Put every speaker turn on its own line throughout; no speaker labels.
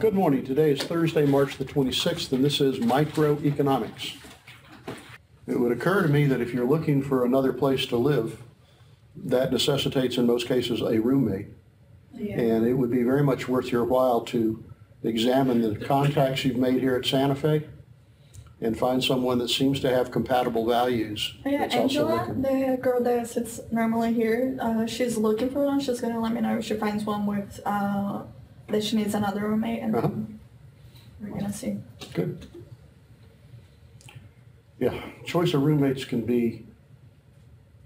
Good morning. Today is Thursday, March the 26th, and this is Microeconomics. It would occur to me that if you're looking for another place to live, that necessitates in most cases a roommate.
Yeah.
And it would be very much worth your while to examine the contacts you've made here at Santa Fe and find someone that seems to have compatible values.
Yeah,
that's also
Angela,
looking.
the girl that sits normally here, she's looking for one. She's gonna let me know if she finds one with that she needs another roommate, and we're gonna see.
Good. Yeah, choice of roommates can be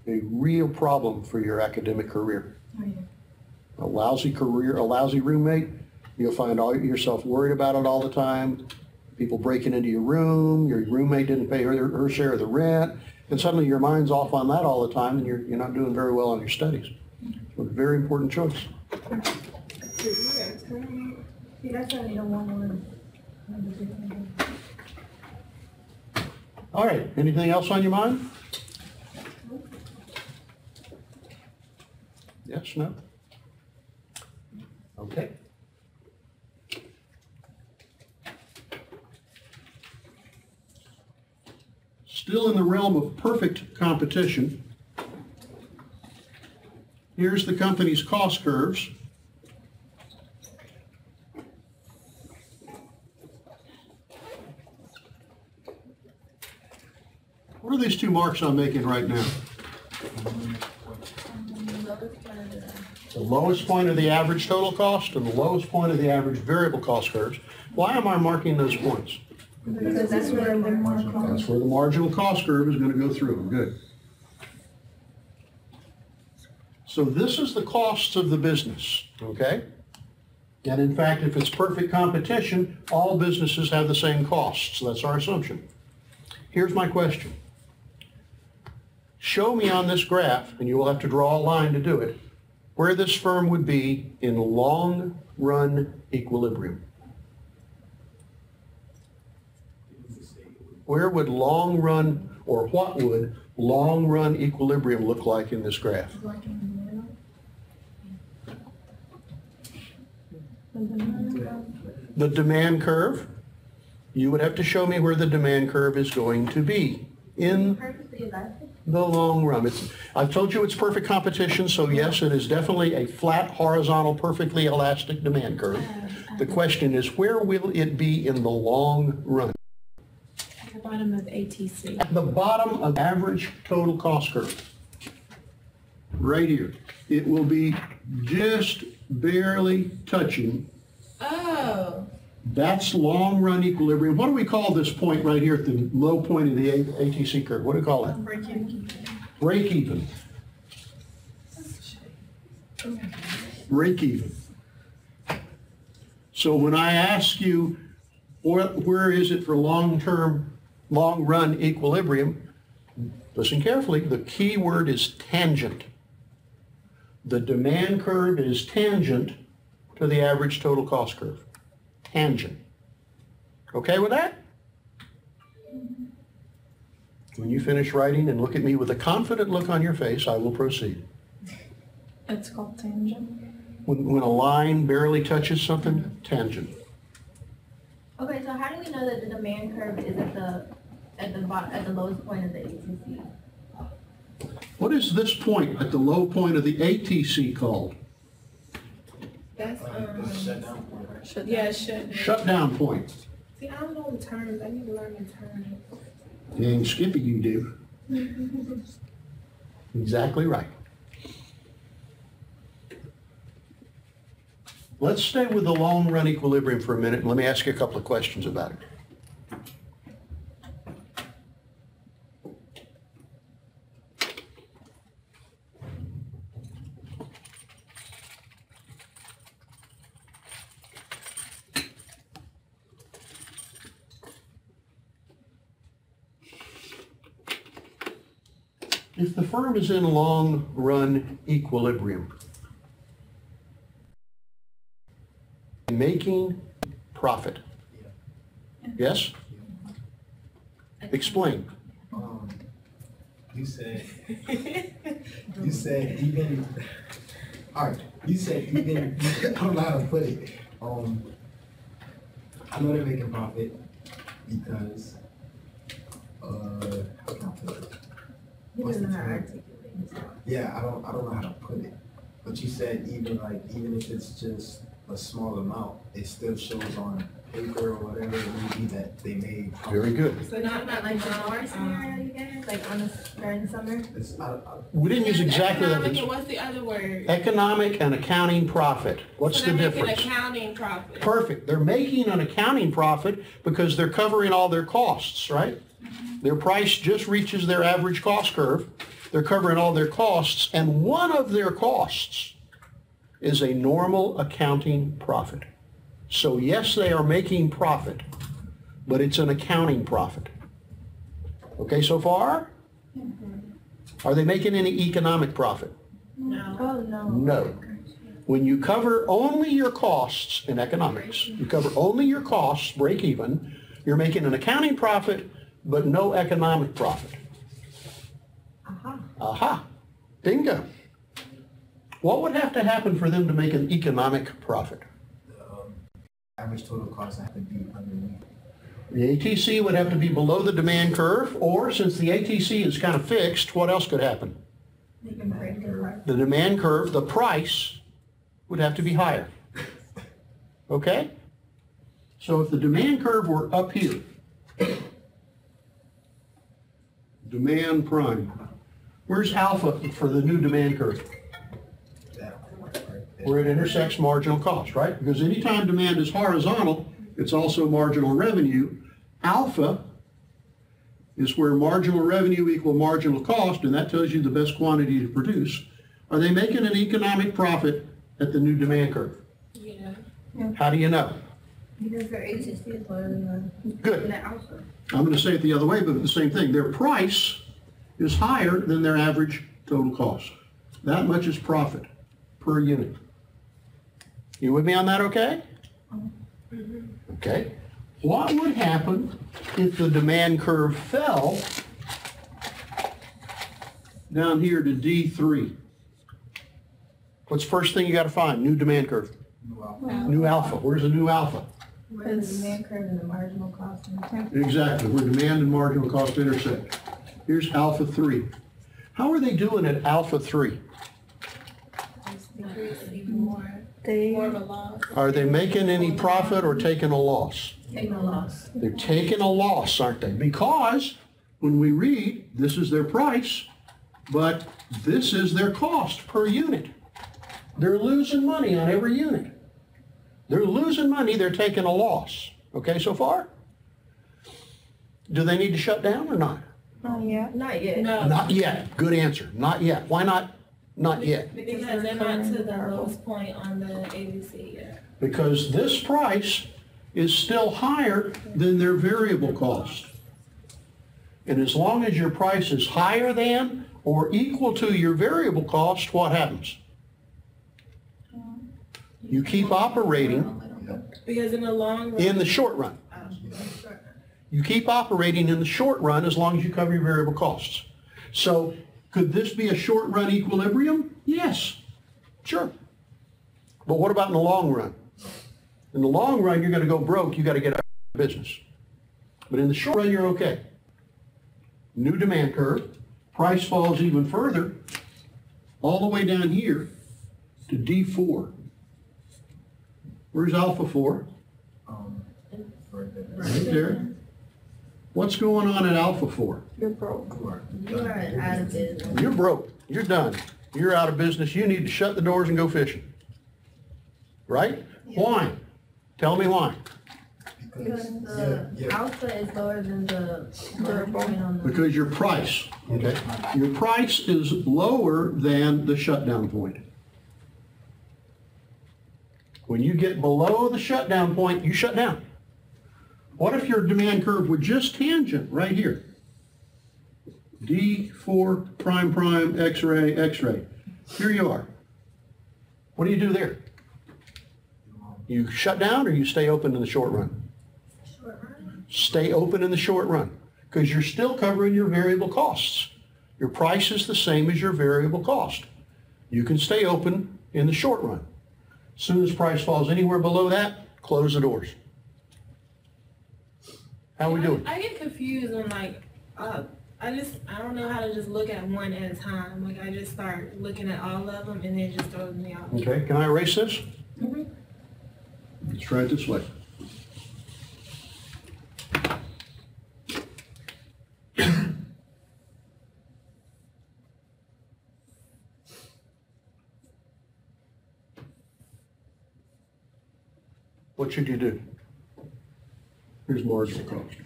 a real problem for your academic career.
Oh, yeah.
A lousy career, a lousy roommate, you'll find yourself worried about it all the time. People breaking into your room, your roommate didn't pay her share of the rent, and suddenly your mind's off on that all the time, and you're not doing very well on your studies. So a very important choice. All right, anything else on your mind? Yes, no? Okay. Still in the realm of perfect competition, here's the company's cost curves. What are these two marks I'm making right now? The lowest point of the average total cost and the lowest point of the average variable cost curves. Why am I marking those points?
Because that's where
the marginal cost curve is going to go through. Good. So this is the costs of the business, okay? And in fact, if it's perfect competition, all businesses have the same costs. That's our assumption. Here's my question. Show me on this graph, and you will have to draw a line to do it, where this firm would be in long-run equilibrium. Where would long-run, or what would long-run equilibrium look like in this graph? The demand curve. You would have to show me where the demand curve is going to be in the long run. I've told you it's perfect competition, so yes, it is definitely a flat, horizontal, perfectly elastic demand curve. The question is, where will it be in the long run?
At the bottom of ATC.
At the bottom of average total cost curve. Right here. It will be just barely touching.
Oh.
That's long-run equilibrium. What do we call this point right here at the low point of the ATC curve? What do we call that?
Break even.
Break even. Break even. So when I ask you, where is it for long-term, long-run equilibrium, listen carefully. The key word is tangent. The demand curve is tangent to the average total cost curve. Tangent. Okay with that? When you finish writing and look at me with a confident look on your face, I will proceed.
It's called tangent.
When a line barely touches something, tangent.
Okay, so how do we know that the demand curve is at the lowest point of the ATC?
What is this point at the low point of the ATC called?
That's shut.
Shutdown point.
See, I don't know the terms. I need to learn the terms.
Dang, Skippy, you do. Exactly right. Let's stay with the long-run equilibrium for a minute, and let me ask you a couple of questions about it. If the firm is in long-run equilibrium, making profit, yes? Explain.
You said even, all right, you said even, I don't know how to put it. I know they're making profit because, how can I put it?
He
What's
doesn't
the
know how to
term?
articulate himself.
Yeah, I don't know how to put it. But you said even if it's just a small amount, it still shows on paper or whatever it may be that they made.
Very good.
So
Not like the summer scenario you gave, like during the summer.
It's,
We didn't use exactly
Economic,
that.
and what's the other word?
Economic and accounting profit. What's
So
the
they're making
difference?
accounting profit.
Perfect. They're making an accounting profit because they're covering all their costs, right? Their price just reaches their average cost curve. They're covering all their costs, and one of their costs is a normal accounting profit. So yes, they are making profit, but it's an accounting profit. Okay so far? Are they making any economic profit?
No.
Oh, no.
No. When you cover only your costs in economics, you cover only your costs, break even, you're making an accounting profit, but no economic profit. Aha. Bingo. What would have to happen for them to make an economic profit?
average total cost have to be underneath.
The ATC would have to be below the demand curve, or since the ATC is kind of fixed, what else could happen?
They can break the price.
The demand curve, the price, would have to be higher. Okay? So if the demand curve were up here, demand prime, where's alpha for the new demand curve?
That right there.
Where it intersects marginal cost, right? Because anytime demand is horizontal, it's also marginal revenue. Alpha is where marginal revenue equal marginal cost, and that tells you the best quantity to produce. Are they making an economic profit at the new demand curve?
Yeah.
How do you know?
Because their ATC is lower than
Good.
the alpha.
I'm going to say it the other way, but the same thing. Their price is higher than their average total cost. That much is profit per unit. You with me on that, okay? Okay. What would happen if the demand curve fell down here to D3? What's the first thing you got to find? New demand curve. New alpha. Where's the new alpha?
Where the demand curve and the marginal cost.
Exactly, where demand and marginal cost intersect. Here's alpha 3. How are they doing at alpha 3?
More of a loss.
Are they making any profit or taking a loss?
Take no loss.
They're taking a loss, aren't they? Because when we read, this is their price, but this is their cost per unit. They're losing money on every unit. They're losing money, they're taking a loss. Okay so far? Do they need to shut down or not?
Not yet.
Not yet.
No.
Not yet. Good answer. Not yet. Why not? Not yet.
Because they're not to the lowest point on the ABC yet.
Because this price is still higher than their variable cost. And as long as your price is higher than or equal to your variable cost, what happens? You keep operating
Because in the long run.
in the short run. You keep operating in the short run as long as you cover your variable costs. So could this be a short run equilibrium? Yes, sure. But what about in the long run? In the long run, you're going to go broke. You got to get out of business. But in the short run, you're okay. New demand curve. Price falls even further, all the way down here to D4. Where's alpha 4?
Right there.
Right there. What's going on at alpha 4?
You're broke.
You are out of business.
You're broke. You're done. You're out of business. You need to shut the doors and go fishing. Right? Why? Tell me why.
Because the alpha is lower than the point on the.
Because your price, okay? Your price is lower than the shutdown point. When you get below the shutdown point, you shut down. What if your demand curve were just tangent right here? D4 prime prime X-ray X-ray. Here you are. What do you do there? You shut down or you stay open in the short run? Stay open in the short run because you're still covering your variable costs. Your price is the same as your variable cost. You can stay open in the short run. As soon as price falls anywhere below that, close the doors. How we doing?
I get confused when like, I don't know how to just look at one at a time. Like I just start looking at all of them and then it just throws me off.
Okay, can I erase this?
Mhm.
Let's try it this way. What should you do? Here's marginal cost.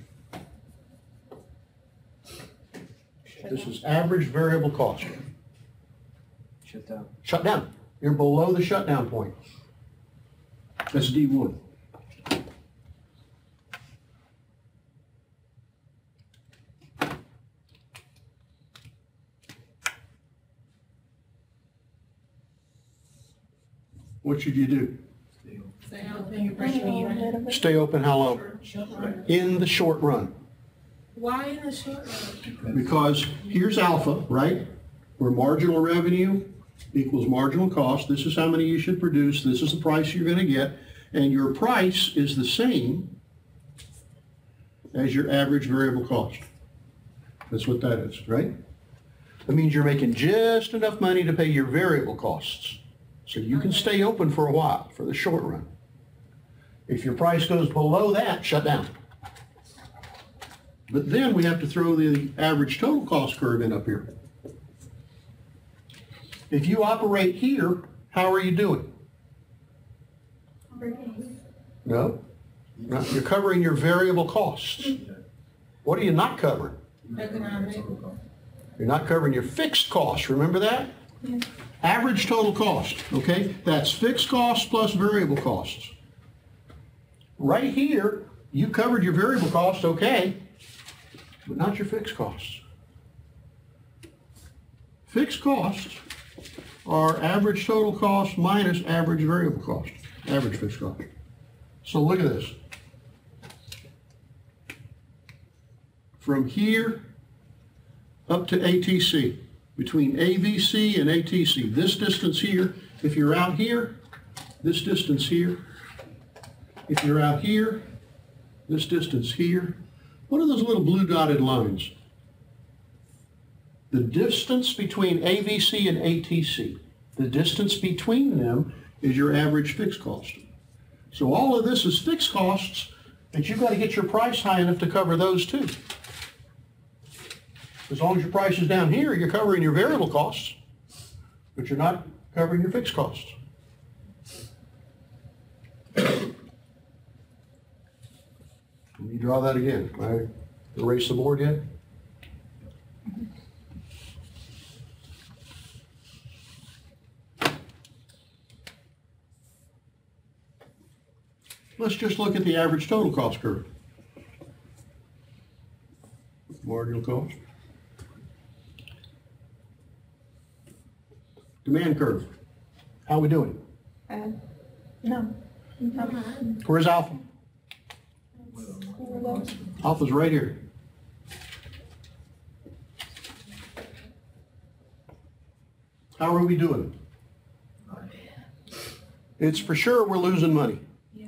This is average variable cost.
Shut down.
Shut down. You're below the shutdown point. That's D1. What should you do?
Stay open, your pressure even.
Stay open how long? In the short run.
Why in the short run?
Because here's alpha, right? Where marginal revenue equals marginal cost. This is how many you should produce. This is the price you're going to get. And your price is the same as your average variable cost. That's what that is, right? That means you're making just enough money to pay your variable costs. So you can stay open for a while, for the short run. If your price goes below that, shut down. But then we have to throw the average total cost curve in up here. If you operate here, how are you doing? No. You're covering your variable costs. What are you not covering?
Economic.
You're not covering your fixed costs. Remember that?
Yeah.
Average total cost, okay? That's fixed costs plus variable costs. Right here, you covered your variable costs, okay, but not your fixed costs. Fixed costs are average total cost minus average variable cost, average fixed cost. So look at this. From here up to ATC, between AVC and ATC, this distance here, if you're out here, this distance here, if you're out here, this distance here, what are those little blue dotted lines? The distance between AVC and ATC, the distance between them is your average fixed cost. So all of this is fixed costs, but you've got to get your price high enough to cover those too. As long as your price is down here, you're covering your variable costs, but you're not covering your fixed costs. Let me draw that again. I erase the board yet? Let's just look at the average total cost curve. Marginal cost. Demand curve. How are we doing?
No.
Where's alpha? Alpha's right here. How are we doing? It's for sure we're losing money.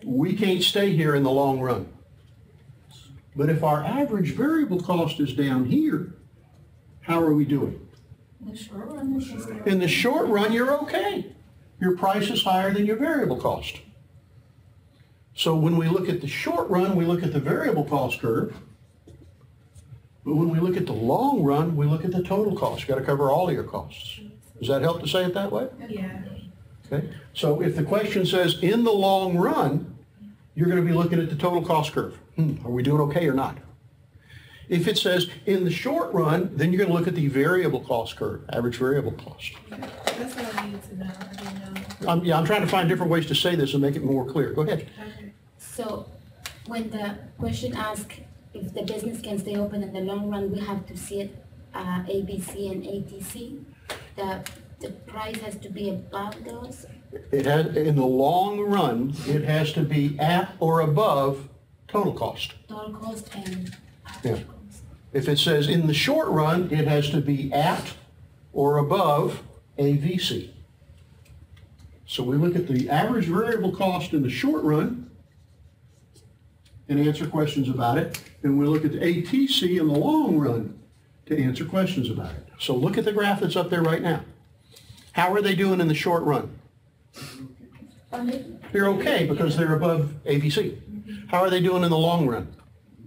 We can't stay here in the long run. But if our average variable cost is down here, how are we doing? In the short run, you're okay. Your price is higher than your variable cost. So when we look at the short run, we look at the variable cost curve. But when we look at the long run, we look at the total cost. You've got to cover all of your costs. Does that help to say it that way?
Yeah.
Okay. So if the question says in the long run, you're going to be looking at the total cost curve. Are we doing okay or not? If it says in the short run, then you're going to look at the variable cost curve, average variable cost.
That's what I needed to know. I didn't know.
I'm trying to find different ways to say this and make it more clear. Go ahead.
Okay.
So when the question asks if the business can stay open in the long run, we have to see it ABC and ATC. The price has to be above those.
It has, in the long run, it has to be at or above total cost.
Total cost and
Yeah.
average cost.
If it says in the short run, it has to be at or above AVC. So we look at the average variable cost in the short run, and answer questions about it. And we look at the ATC in the long run to answer questions about it. So look at the graph that's up there right now. How are they doing in the short run? They're okay because they're above ABC. How are they doing in the long run?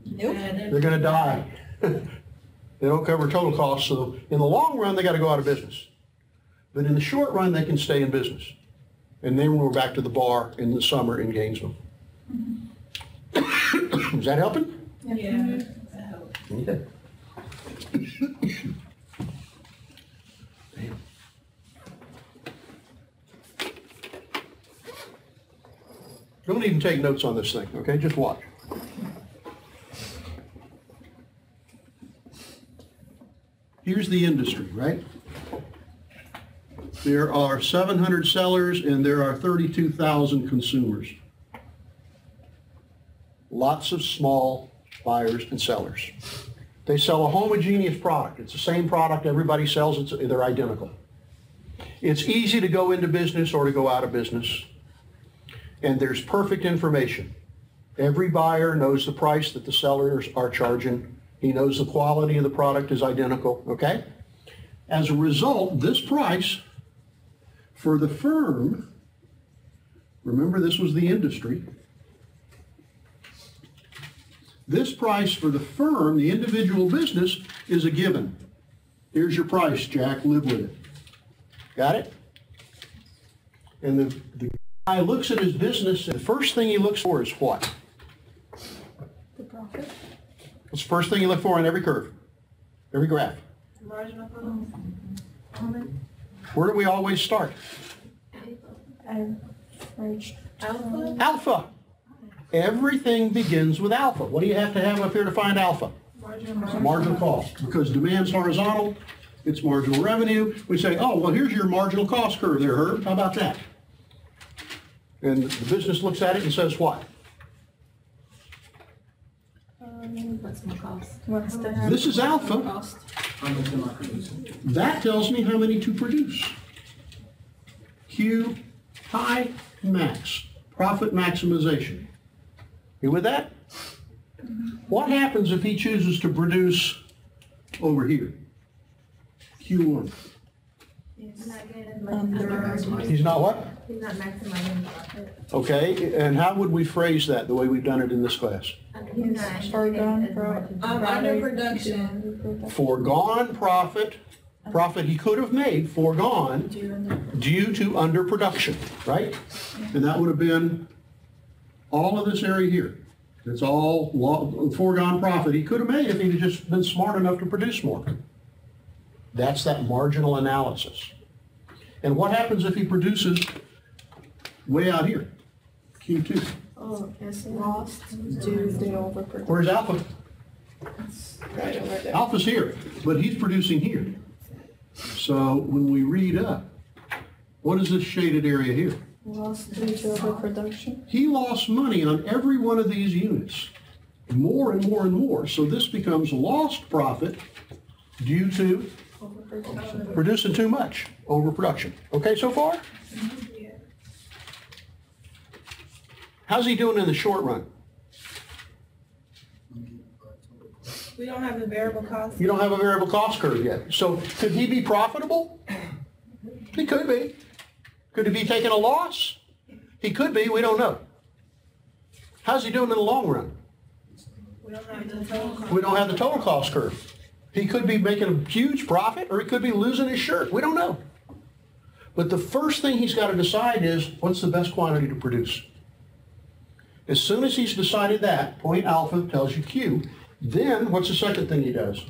Nope.
They're going to die. They don't cover total costs, so in the long run, they got to go out of business. But in the short run, they can stay in business. And then we're back to the bar in the summer in Gainesville. Is that helping?
Yeah, that helps.
Okay. Damn. Don't even take notes on this thing, okay? Just watch. Here's the industry, right? There are 700 sellers and there are 32,000 consumers. Lots of small buyers and sellers. They sell a homogeneous product. It's the same product everybody sells. They're identical. It's easy to go into business or to go out of business. And there's perfect information. Every buyer knows the price that the sellers are charging. He knows the quality of the product is identical, okay? As a result, this price for the firm, remember this was the industry, this price for the firm, the individual business, is a given. Here's your price, Jack, live with it. Got it? And the guy looks at his business, and the first thing he looks for is what?
The profit.
What's the first thing you look for on every curve? Every graph?
Marginal cost.
Where do we always start?
Average.
Alpha.
Alpha. Everything begins with alpha. What do you have to have up here to find alpha? Marginal cost. Because demand's horizontal, it's marginal revenue. We say, oh, well, here's your marginal cost curve there, Herb. How about that? And the business looks at it and says what?
What's my cost?
What's the
This is alpha.
cost?
How much am I producing?
That tells me how many to produce. Q, high, max. Profit maximization. You with that? What happens if he chooses to produce over here? Q1.
He's not getting as much.
Under.
He's not what?
He's not maximizing profit.
Okay, and how would we phrase that the way we've done it in this class?
He's not
Foregone
getting as much.
Under production.
Foregone profit, profit he could have made, foregone due to underproduction, right? And that would have been all of this area here. It's all foregone profit he could have made if he'd just been smart enough to produce more. That's that marginal analysis. And what happens if he produces way out here? Q2.
Oh, it's lost due to overproduction.
Where's alpha?
Right over there.
Alpha's here, but he's producing here. So when we read up, what is this shaded area here?
Lost due to overproduction.
He lost money on every one of these units, more and more and more. So this becomes lost profit due to
Overproduction.
producing too much, overproduction. Okay so far?
Yeah.
How's he doing in the short run?
We don't have the variable cost.
You don't have a variable cost curve yet. So could he be profitable? He could be. Could he be taking a loss? He could be, we don't know. How's he doing in the long run?
We don't have the total cost.
We don't have the total cost curve. He could be making a huge profit or he could be losing his shirt. We don't know. But the first thing he's got to decide is what's the best quantity to produce. As soon as he's decided that, point alpha tells you Q, then what's the second thing he does?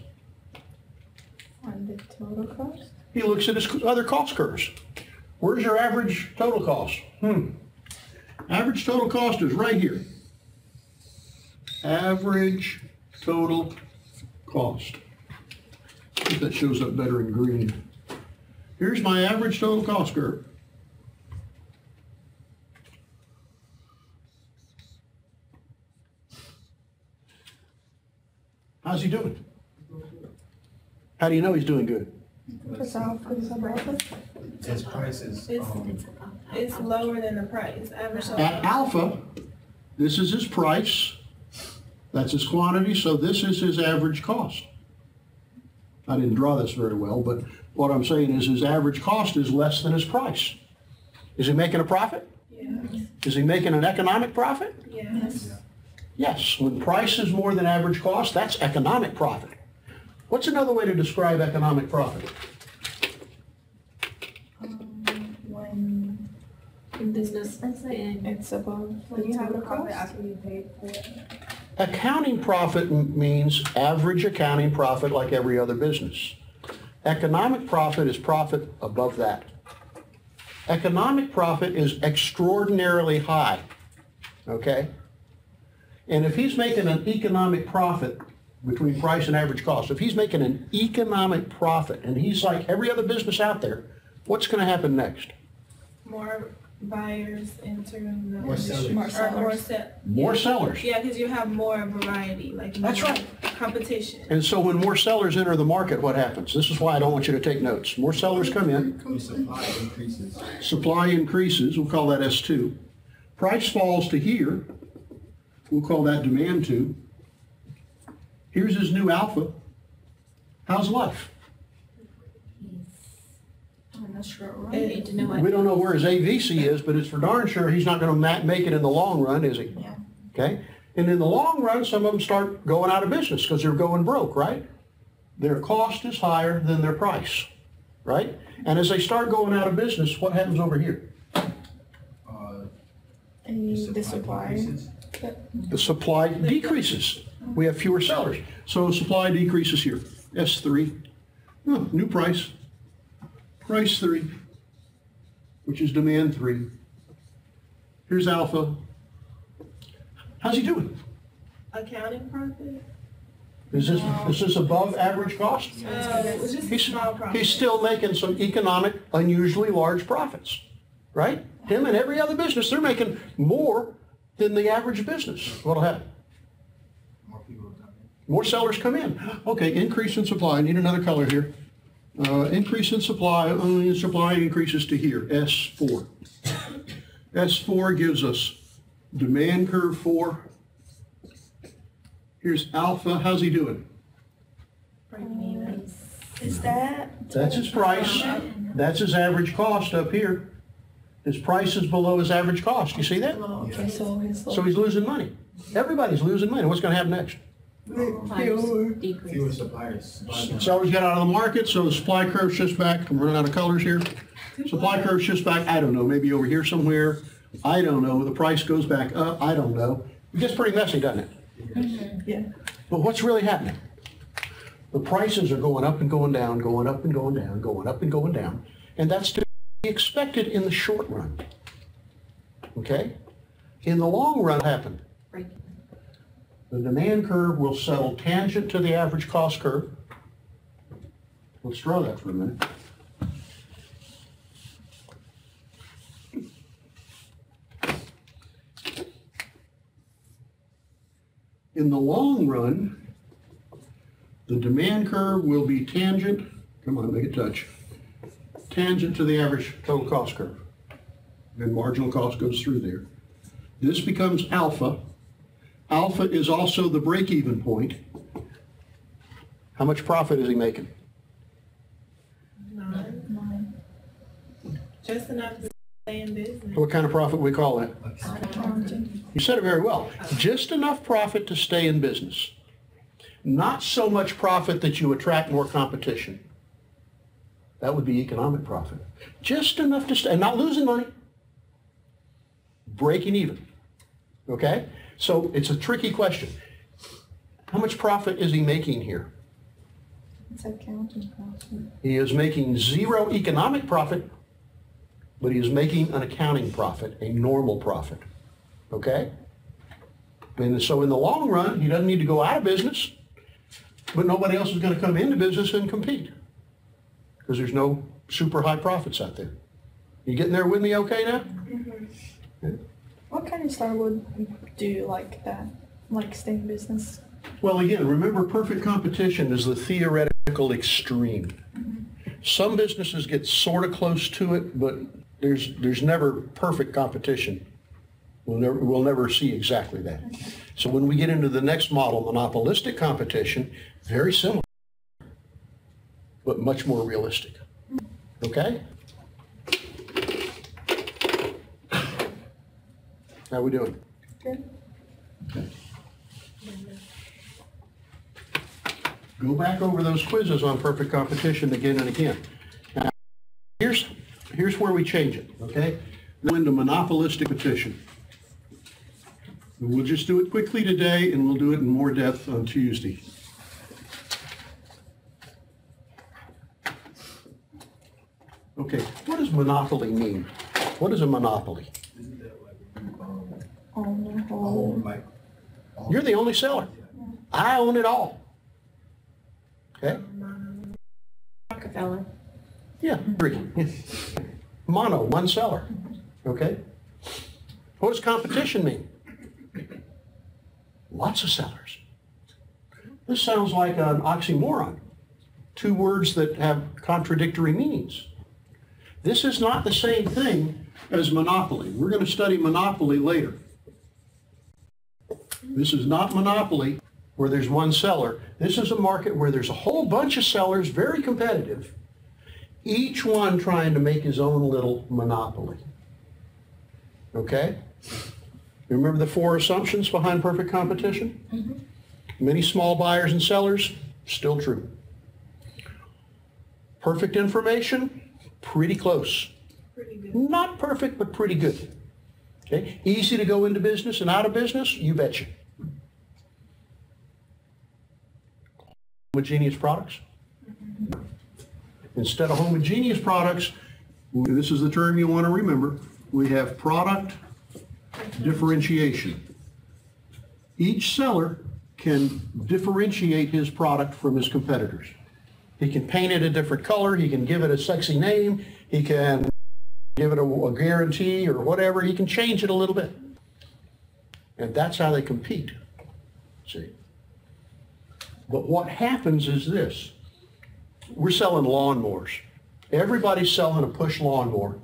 And the total cost?
He looks at his other cost curves. Where's your average total cost? Average total cost is right here. Average total cost. I think that shows up better in green. Here's my average total cost curve. How's he doing? How do you know he's doing good?
Because alpha is above.
His price is,
It's lower than the price. Average.
At alpha, this is his price. That's his quantity, so this is his average cost. I didn't draw this very well, but what I'm saying is his average cost is less than his price. Is he making a profit?
Yes.
Is he making an economic profit?
Yes.
Yes, when price is more than average cost, that's economic profit. What's another way to describe economic profit?
When business
It's like
it's above
when you have a
total
profit
cost.
after you paid for it.
Accounting profit means average accounting profit like every other business. Economic profit is profit above that. Economic profit is extraordinarily high, okay? And if he's making an economic profit between price and average cost, if he's making an economic profit and he's like every other business out there, what's going to happen next?
More buyers entering the
More sellers.
More
Or
sellers.
More sellers.
Yeah, because you have more variety, like
That's
more
right.
competition.
And so when more sellers enter the market, what happens? This is why I don't want you to take notes. More sellers come in,
Your supply increases.
supply increases, we'll call that S2. Price falls to here, we'll call that demand 2. Here's his new alpha. How's life?
I'm not sure. Right?
And-
Need to know what.
We don't know where his AVC is, but it's for darn sure he's not going to make it in the long run, is he?
Yeah.
Okay? And in the long run, some of them start going out of business because they're going broke, right? Their cost is higher than their price, right? And as they start going out of business, what happens over here?
The supply.
increases.
The supply decreases. We have fewer sellers. So supply decreases here. S3, new price. Price 3, which is demand 3. Here's alpha. How's he doing?
Accounting profit?
Is this above average cost?
It's just a small profit.
He's still making some economic, unusually large profits, right? Him and every other business, they're making more than the average business. What'll happen?
More people will come in.
More sellers come in. Okay, increase in supply. I need another color here. Increase in supply, supply increases to here, S4. S4 gives us demand curve 4. Here's alpha. How's he doing?
Is that?
That's his price. That's his average cost up here. His price is below his average cost. You see that?
Oh, okay, so he's
So he's losing money. Everybody's losing money. What's going to happen next?
Price decrease.
Fewer suppliers.
Sellers get out of the market, so the supply curve shifts back. I'm running out of colors here. Supply curve shifts back, I don't know, maybe over here somewhere. I don't know. The price goes back up, I don't know. It gets pretty messy, doesn't it?
yeah.
But what's really happening? The prices are going up and going down, going up and going down, going up and going down. And that's to be expected in the short run. Okay? In the long run, what happened? The demand curve will settle tangent to the average cost curve. Let's draw that for a minute. In the long run, the demand curve will be tangent, come on, make it touch, tangent to the average total cost curve. And marginal cost goes through there. This becomes alpha. Alpha is also the break-even point. How much profit is he making?
None. Just enough to stay in business.
What kind of profit we call that?
Accounting.
You said it very well. Just enough profit to stay in business. Not so much profit that you attract more competition. That would be economic profit. Just enough to stay, and not losing money. Breaking even. Okay? So it's a tricky question. How much profit is he making here?
It's accounting profit.
He is making zero economic profit, but he is making an accounting profit, a normal profit. Okay? And so in the long run, he doesn't need to go out of business, but nobody else is going to come into business and compete because there's no super high profits out there. You getting there with me okay now? Yeah.
What kind of star would do like that? Like stay in business?
Well, again, remember perfect competition is the theoretical extreme. Some businesses get sort of close to it, but there's never perfect competition We'll never see exactly that. So when we get into the next model, monopolistic competition, very similar, but much more realistic. Okay? How we doing?
Good.
Go back over those quizzes on perfect competition again and again. Now, here's where we change it, okay? Go into monopolistic competition. We'll just do it quickly today, and we'll do it in more depth on Tuesday. Okay, what does monopoly mean? What is a monopoly?
Isn't that like
On the
own
whole.
like?
You're the only seller. I own it all. Okay?
Rockefeller.
Yeah, three. Mono, one seller. Okay? What does competition mean? Lots of sellers. This sounds like an oxymoron. Two words that have contradictory meanings. This is not the same thing as monopoly. We're going to study monopoly later. This is not monopoly where there's one seller. This is a market where there's a whole bunch of sellers, very competitive, each one trying to make his own little monopoly. Okay? You remember the 4 assumptions behind perfect competition? Mm-hmm. Many small buyers and sellers, still true. Perfect information, pretty close.
Pretty good.
Not perfect, but pretty good. Okay? Easy to go into business and out of business, you betcha. Homogeneous products? Instead of homogeneous products, this is the term you want to remember, we have product differentiation. Each seller can differentiate his product from his competitors. He can paint it a different color, he can give it a sexy name, he can give it a guarantee or whatever, he can change it a little bit. And that's how they compete, see? But what happens is this. We're selling lawnmowers. Everybody's selling a push lawnmower.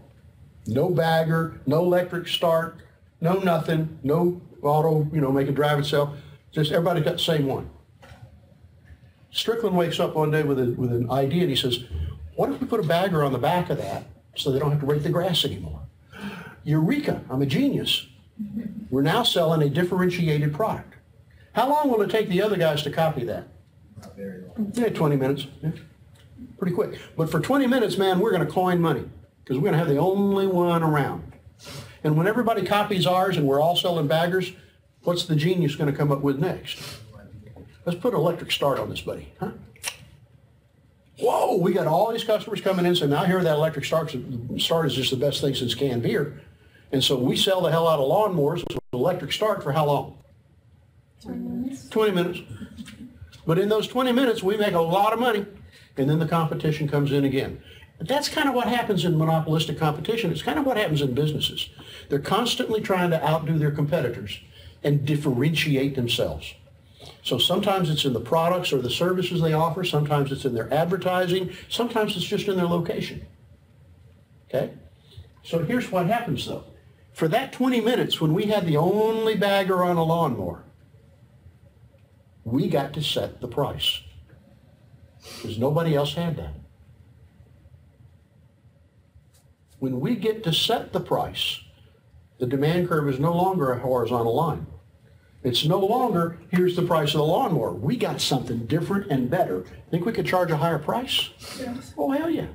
No bagger, no electric start, no nothing, no auto, make it drive itself. Just everybody's got the same one. Strickland wakes up one day with an idea and he says, what if we put a bagger on the back of that so they don't have to rake the grass anymore? Eureka, I'm a genius. We're now selling a differentiated product. How long will it take the other guys to copy that?
Not very long.
Yeah, 20 minutes. Yeah. Pretty quick. But for 20 minutes, man, we're going to coin money because we're going to have the only one around. And when everybody copies ours and we're all selling baggers, what's the genius going to come up with next? Let's put an electric start on this, buddy. Huh? Whoa, we got all these customers coming in saying, now here that electric start is just the best thing since canned beer. And so we sell the hell out of lawnmowers with electric start for how long?
20 minutes.
20 minutes. But in those 20 minutes, we make a lot of money. And then the competition comes in again. But that's kind of what happens in monopolistic competition. It's kind of what happens in businesses. They're constantly trying to outdo their competitors and differentiate themselves. So sometimes it's in the products or the services they offer. Sometimes it's in their advertising. Sometimes it's just in their location. Okay? So here's what happens, though. For that 20 minutes, when we had the only bagger on a lawnmower, we got to set the price because nobody else had that. When we get to set the price, the demand curve is no longer a horizontal line. It's no longer, here's the price of the lawnmower. We got something different and better. Think we could charge a higher price?
Yes.
Oh, hell yeah.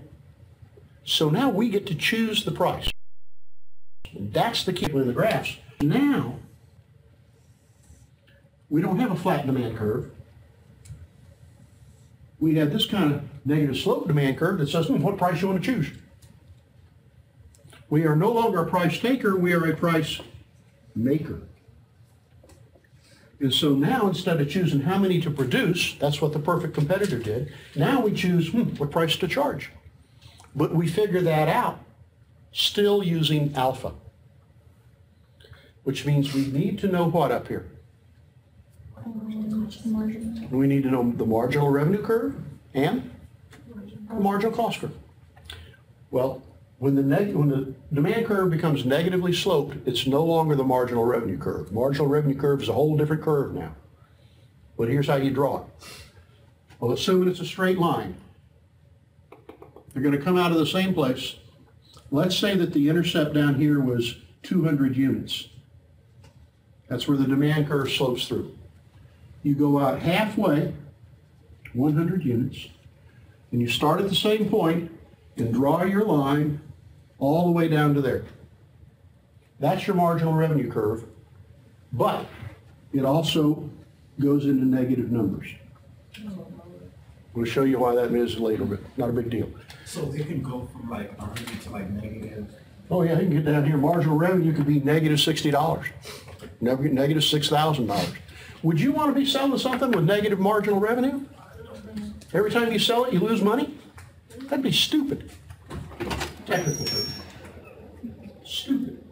So now we get to choose the price. And that's the key in the graphs. Now, we don't have a flat demand curve. We have this kind of negative slope demand curve that says, what price you want to choose. We are no longer a price taker, we are a price maker. And so now instead of choosing how many to produce, that's what the perfect competitor did, now we choose what price to charge. But we figure that out still using alpha, which means we need to know what up here?
Margin.
We need to know the marginal revenue curve and the marginal cost curve. Well, When the demand curve becomes negatively sloped, it's no longer the marginal revenue curve. Marginal revenue curve is a whole different curve now. But here's how you draw it. Well, assuming it's a straight line, they're going to come out of the same place. Let's say that the intercept down here was 200 units. That's where the demand curve slopes through. You go out halfway, 100 units, and you start at the same point and draw your line all the way down to there. That's your marginal revenue curve, but it also goes into negative numbers. We'll show you why that is later, but not a big deal.
So it can go from like 100 to like negative.
Oh yeah, you can get down here. Marginal revenue could be negative $60, negative $6,000. Would you want to be selling something with negative marginal revenue? Every time you sell it, you lose money? That'd be stupid. Technical term. Stupid.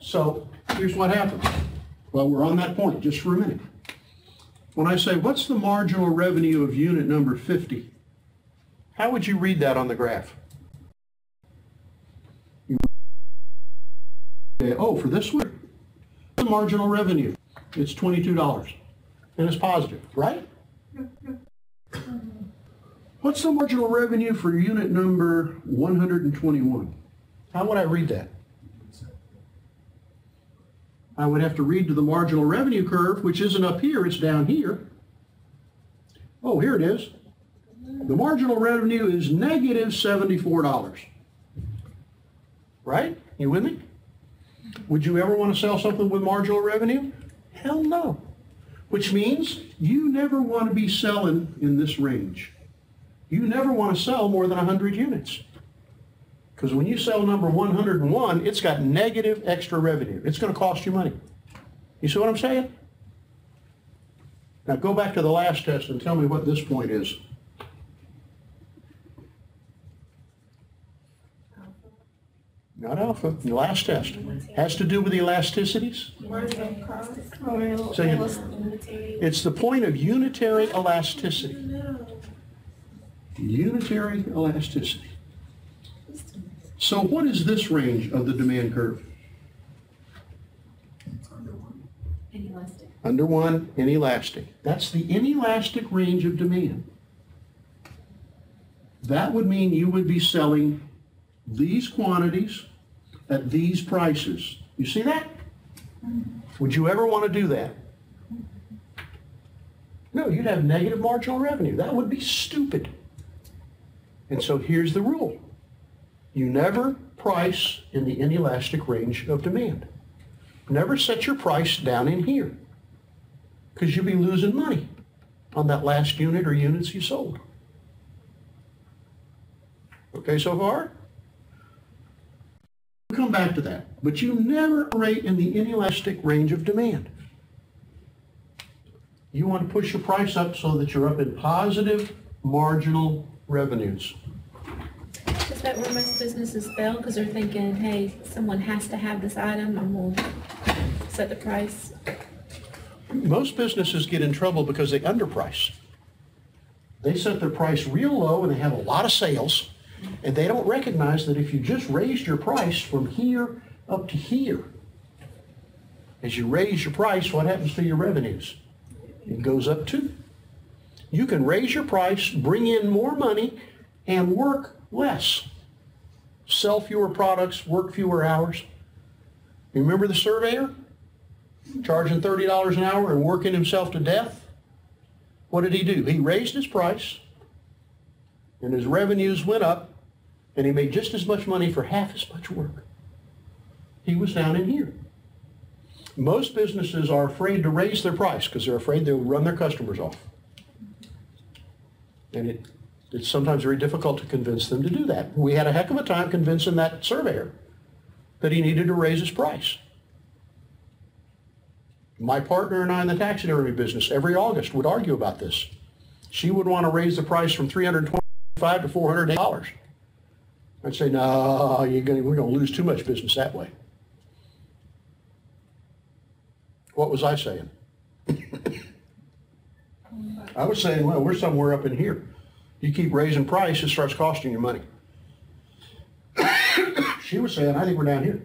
So here's what happens. Well, we're on that point just for a minute. When I say, what's the marginal revenue of unit number 50? How would you read that on the graph? Oh, for this one, the marginal revenue, it's $22, and it's positive, right? What's the marginal revenue for unit number 121? How would I read that? I would have to read to the marginal revenue curve, which isn't up here, it's down here. Oh, here it is. The marginal revenue is negative $74. Right? You with me? Would you ever want to sell something with marginal revenue? Hell no. Which means you never want to be selling in this range. You never want to sell more than 100 units. Because when you sell number 101, it's got negative extra revenue. It's going to cost you money. You see what I'm saying? Now go back to the last test and tell me what this point is. Not alpha. The last test has to do with elasticities. It's the point of unitary elasticity. Unitary elasticity. So what is this range of the demand curve?
Inelastic.
Under one, inelastic. That's the inelastic range of demand. That would mean you would be selling these quantities at these prices. You see that? Would you ever want to do that? No, you'd have negative marginal revenue. That would be stupid. And so here's the rule. You never price in the inelastic range of demand. Never set your price down in here, because you'll be losing money on that last unit or units you sold. Okay so far? We'll come back to that. But you never rate in the inelastic range of demand. You want to push your price up so that you're up in positive marginal revenues.
Is that where most businesses fail? Because they're thinking, hey, someone has to have this item, I'm going to set the price.
Most businesses get in trouble because they underprice. They set their price real low and they have a lot of sales, and they don't recognize that if you just raised your price from here up to here, as you raise your price, what happens to your revenues? It goes up too. You can raise your price, bring in more money, and work less. Sell fewer products, work fewer hours. You remember the surveyor? Charging $30 an hour and working himself to death? What did he do? He raised his price, and his revenues went up, and he made just as much money for half as much work. He was down in here. Most businesses are afraid to raise their price because they're afraid they'll run their customers off. And it's sometimes very difficult to convince them to do that. We had a heck of a time convincing that surveyor that he needed to raise his price. My partner and I in the taxidermy business every August would argue about this. She would want to raise the price from $325 to $408. I'd say, no, we're going to lose too much business that way. What was I saying? I was saying, well, we're somewhere up in here. You keep raising price, it starts costing you money. She was saying, I think we're down here.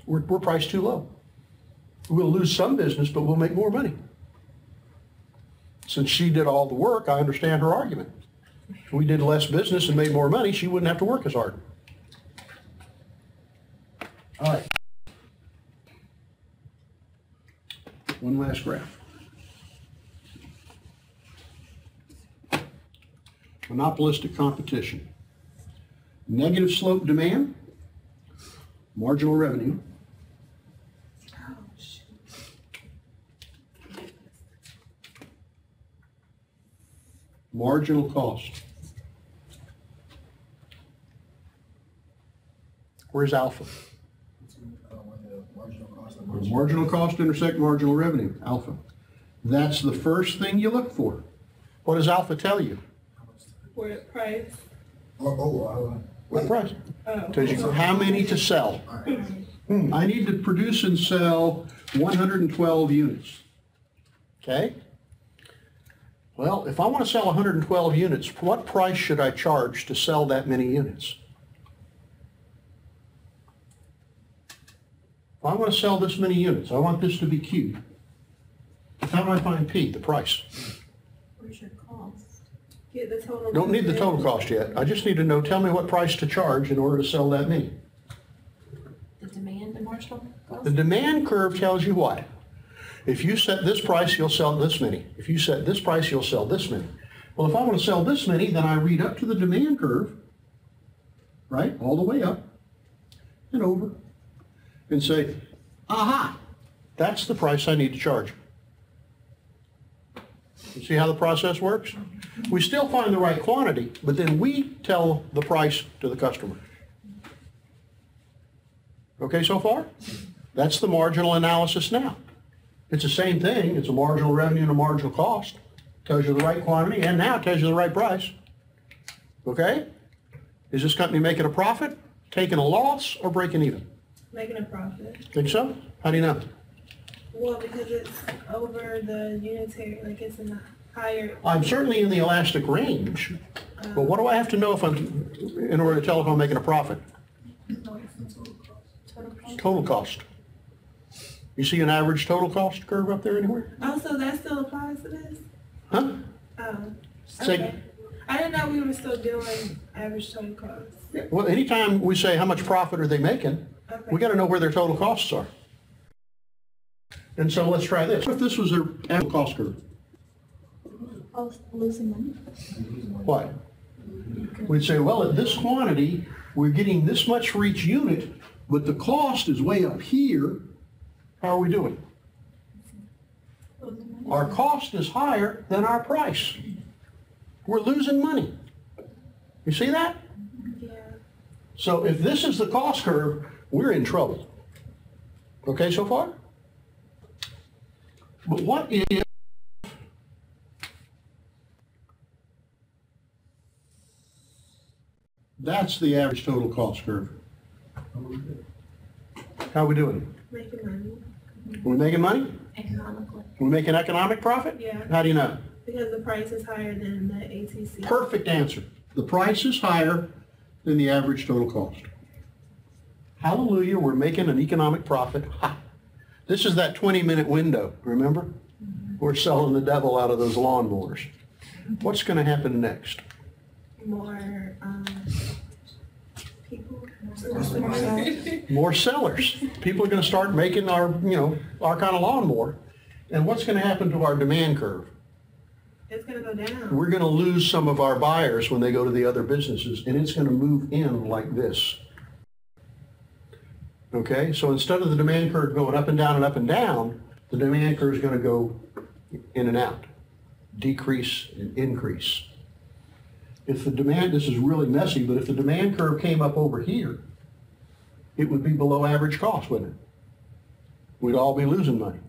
We're priced too low. We'll lose some business, but we'll make more money. Since she did all the work, I understand her argument. If we did less business and made more money, she wouldn't have to work as hard. All right. One last graph. Monopolistic competition. Negative slope demand, marginal revenue, marginal cost. Where's alpha? Marginal cost intersect marginal revenue, alpha. That's the first thing you look for. What does alpha tell you?
What price?
What price? Tells you how many to sell. I need to produce and sell 112 units. Okay? Well, if I want to sell 112 units, what price should I charge to sell that many units? If I want to sell this many units, I want this to be Q. How do I find P, the price?
Where's your cost? Get the total.
Don't need the total cost yet. I just need to know, tell me what price to charge in order to sell that many.
The demand, the marginal cost?
The demand curve tells you what? If you set this price, you'll sell this many. If you set this price, you'll sell this many. Well, if I want to sell this many, then I read up to the demand curve, right, all the way up and over, and say, aha, that's the price I need to charge. You see how the process works? We still find the right quantity, but then we tell the price to the customer. Okay so far? That's the marginal analysis now. It's the same thing. It's a marginal revenue and a marginal cost. Tells you the right quantity, and now it tells you the right price. Okay? Is this company making a profit, taking a loss, or breaking even?
Making a profit.
Think so? How do you know?
Well, because it's over the unitary, like it's in the higher.
I'm certainly in the elastic range, but what do I have to know if I'm, in order to tell if I'm making a profit? Total cost. You see an average total cost curve up there anywhere?
Oh, so that still applies to this?
Huh?
Oh.
Say-
Okay. I didn't know we were still doing average total cost.
Well, anytime we say how much profit are they making,
Okay.
we got to know where their total costs are. And so let's try this. What if this was their annual cost curve?
Oh, losing money.
What? We'd say, well, at this quantity, we're getting this much for each unit, but the cost is way up here. How are we doing? Our cost is higher than our price. We're losing money. You see that?
Yeah.
So if this is the cost curve, we're in trouble. Okay so far? But what if that's the average total cost curve? How are we doing?
Making money.
Are we making money?
Economically.
Are we making economic profit?
Yeah.
How do you know?
Because the price is higher than the ATC.
Perfect answer. The price is higher than the average total cost. Hallelujah, we're making an economic profit. Ha! This is that 20-minute window, remember? We're selling the devil out of those lawnmowers. What's going to happen next?
More people.
More sellers. People are going to start making our kind of lawnmower. And what's going to happen to our demand curve?
It's going to go down.
We're going to lose some of our buyers when they go to the other businesses, and it's going to move in like this. Okay, so instead of the demand curve going up and down, the demand curve is going to go in and out, decrease and increase. If the demand, this is really messy, but if the demand curve came up over here, it would be below average cost, wouldn't it? We'd all be losing money.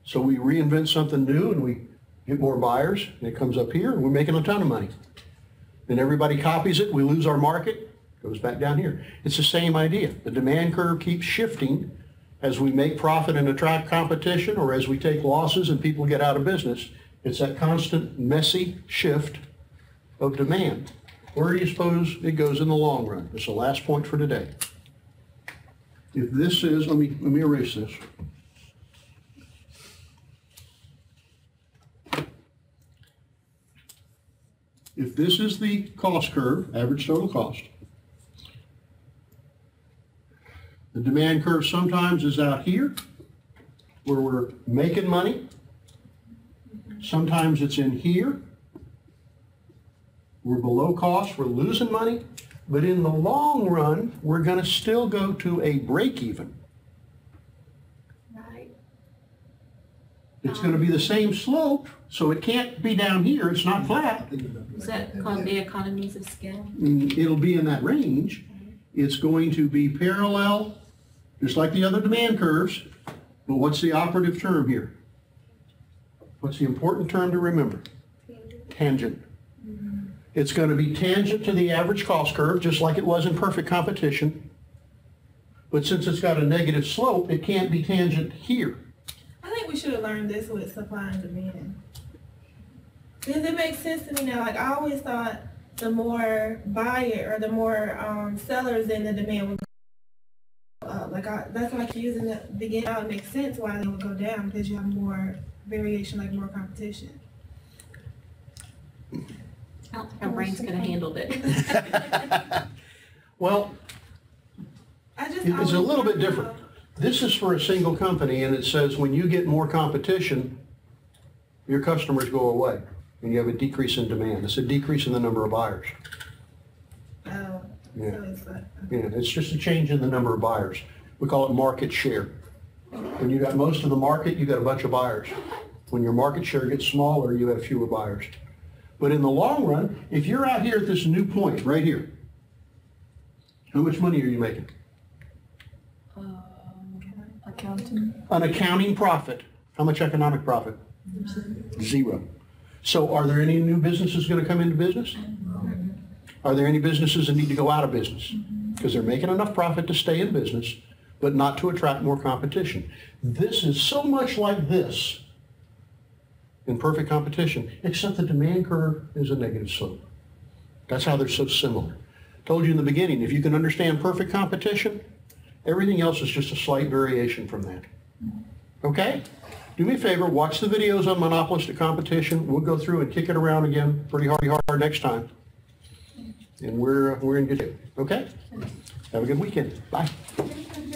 So we reinvent something new and we get more buyers, and it comes up here, and we're making a ton of money. Then everybody copies it, we lose our market, goes back down here. It's the same idea. The demand curve keeps shifting as we make profit and attract competition, or as we take losses and people get out of business. It's that constant messy shift of demand. Where do you suppose it goes in the long run? It's the last point for today. If this is, let me erase this. If this is the cost curve, average total cost, the demand curve sometimes is out here, where we're making money. Sometimes it's in here. We're below cost, we're losing money. But in the long run, we're going to still go to a break even.
Right.
It's going to be the same slope, so it can't be down here. It's not flat.
Is that called the economies of scale?
It'll be in that range. It's going to be parallel, just like the other demand curves. But what's the operative term here? What's the important term to remember? Tangent. It's going to be tangent to the average cost curve, just like it was in perfect competition. But since it's got a negative slope, it can't be tangent here.
I think we should have learned this with supply and demand. Because it makes sense to me now. Like, I always thought the more buyer or the more sellers in the demand would go up. Like, that's why I keep using the beginning. Now it makes sense why they would go down, because you have more variation, like more competition.
I don't think our brains could have handled it.
Well, it's a little bit different. This is for a single company, and it says when you get more competition, your customers go away, and you have a decrease in demand. It's a decrease in the number of buyers.
Oh,
Yeah.
so it's like,
Yeah, it's just a change in the number of buyers. We call it market share. When you got most of the market, you got a bunch of buyers. When your market share gets smaller, you have fewer buyers. But in the long run, if you're out here at this new point, right here, how much money are you making?
Accounting.
An accounting profit. How much economic profit? Zero. So are there any new businesses going to come into business? Are there any businesses that need to go out of business? Because they're making enough profit to stay in business, but not to attract more competition. This is so much like this in perfect competition, except the demand curve is a negative slope. That's how they're so similar. Told you in the beginning, if you can understand perfect competition, everything else is just a slight variation from that. Okay? Do me a favor, watch the videos on monopolistic competition. We'll go through and kick it around again pretty hard next time. And we're in good shape. Okay? Have a good weekend. Bye.